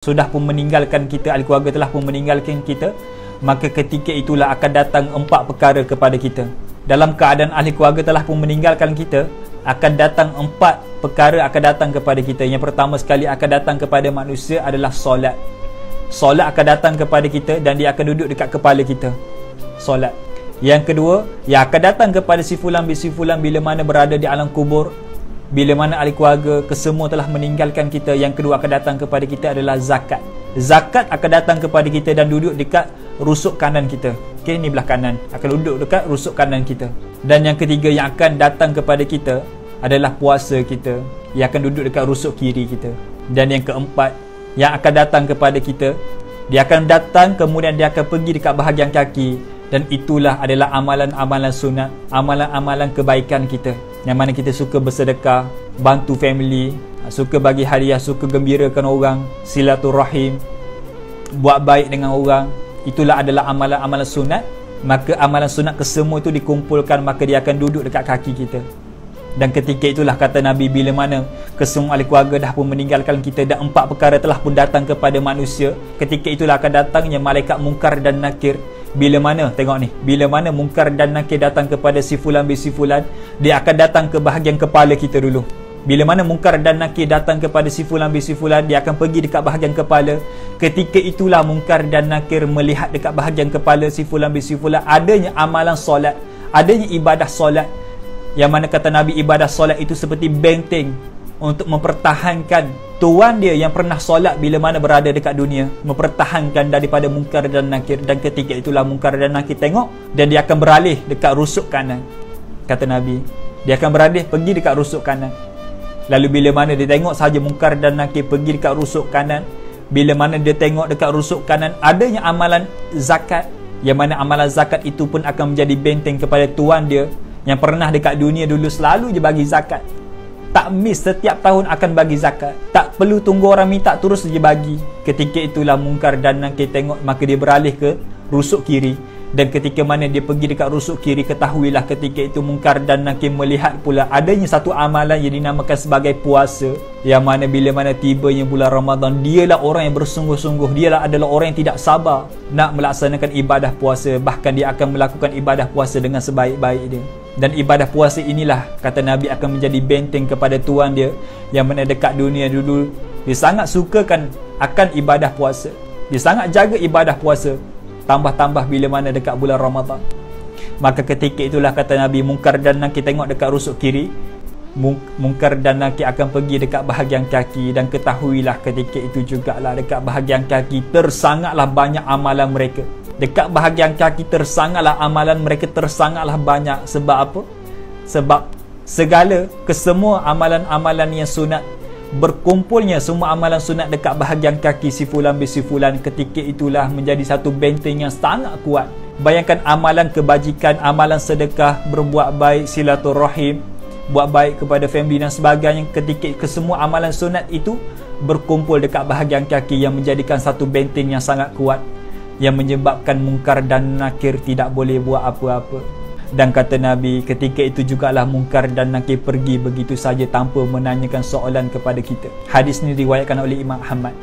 sudah pun meninggalkan kita, ahli keluarga telah pun meninggalkan kita, maka ketika itulah akan datang 4 perkara kepada kita. Dalam keadaan ahli keluarga telah pun meninggalkan kita, akan datang 4 perkara akan datang kepada kita. Yang pertama sekali akan datang kepada manusia adalah solat. Solat akan datang kepada kita dan dia akan duduk dekat kepala kita. Solat. Yang kedua, yang akan datang kepada si fulan bin si fulan bila mana berada di alam kubur, bila mana ahli keluarga kesemua telah meninggalkan kita. Yang kedua akan datang kepada kita adalah zakat. Zakat akan datang kepada kita dan duduk dekat rusuk kanan kita. Okey, ni belah kanan. Akan duduk dekat rusuk kanan kita. Dan yang ketiga yang akan datang kepada kita adalah puasa kita, yang akan duduk dekat rusuk kiri kita. Dan yang keempat yang akan datang kepada kita, dia akan datang kemudian dia akan pergi dekat bahagian kaki. Dan itulah adalah amalan-amalan sunat, amalan-amalan kebaikan kita, yang mana kita suka bersedekah, bantu family, suka bagi hadiah, suka gembirakan orang, silaturahim, buat baik dengan orang. Itulah adalah amalan-amalan sunat. Maka amalan sunat kesemua itu dikumpulkan, maka dia akan duduk dekat kaki kita. Dan ketika itulah kata Nabi, bila mana kesemua ahli keluarga dah pun meninggalkan kita dan 4 perkara telah pun datang kepada manusia, ketika itulah akan datangnya malaikat mungkar dan nakir. Bila mana, tengok ni, bila mana mungkar dan nakir datang kepada si fulan bin si fulan, dia akan datang ke bahagian kepala kita dulu. Bila mana mungkar dan nakir datang kepada si fulan bin si fulan, dia akan pergi dekat bahagian kepala. Ketika itulah mungkar dan nakir melihat dekat bahagian kepala si fulan bin si fulan adanya amalan solat, adanya ibadah solat. Yang mana kata Nabi, ibadah solat itu seperti benteng untuk mempertahankan tuan dia yang pernah solat bila mana berada dekat dunia, mempertahankan daripada mungkar dan nakir. Dan ketika itulah mungkar dan nakir tengok dan dia akan beralih dekat rusuk kanan. Kata Nabi, dia akan beralih pergi dekat rusuk kanan. Lalu bila mana dia tengok sahaja mungkar dan nakir pergi dekat rusuk kanan, bila mana dia tengok dekat rusuk kanan adanya amalan zakat, yang mana amalan zakat itu pun akan menjadi benteng kepada tuan dia yang pernah dekat dunia dulu selalu je bagi zakat. Tak miss, setiap tahun akan bagi zakat. Tak perlu tunggu orang minta, terus je bagi. Ketika itulah mungkar dan nakir tengok, maka dia beralih ke rusuk kiri. Dan ketika mana dia pergi dekat rusuk kiri, ketahuilah ketika itu mungkar dan nakir melihat pula adanya satu amalan yang dinamakan sebagai puasa. Yang mana bila mana tibanya bulan Ramadan, dialah orang yang bersungguh-sungguh, dialah adalah orang yang tidak sabar nak melaksanakan ibadah puasa. Bahkan dia akan melakukan ibadah puasa dengan sebaik-baik dia. Dan ibadah puasa inilah kata Nabi akan menjadi benteng kepada tuan dia yang mana dekat dunia dulu dia sangat sukakan akan ibadah puasa, dia sangat jaga ibadah puasa, tambah-tambah bila mana dekat bulan Ramadan. Maka ketika itulah kata Nabi, mungkar dan nakir tengok dekat rusuk kiri, mungkar dan nakir akan pergi dekat bahagian kaki. Dan ketahuilah ketika itu jugalah dekat bahagian kaki tersangatlah banyak amalan mereka. Dekat bahagian kaki tersangatlah amalan mereka, tersangatlah banyak. Sebab apa? Sebab segala kesemua amalan-amalan yang sunat, berkumpulnya semua amalan sunat dekat bahagian kaki si fulan bin si fulan, ketika itulah menjadi satu benteng yang sangat kuat. Bayangkan amalan kebajikan, amalan sedekah, berbuat baik, silaturahim, buat baik kepada family dan sebagainya. Ketika kesemua amalan sunat itu berkumpul dekat bahagian kaki yang menjadikan satu benteng yang sangat kuat, yang menyebabkan mungkar dan nakir tidak boleh buat apa-apa. Dan kata Nabi, ketika itu jugalah mungkar dan nakir pergi begitu saja tanpa menanyakan soalan kepada kita. Hadis ini diriwayatkan oleh Imam Ahmad.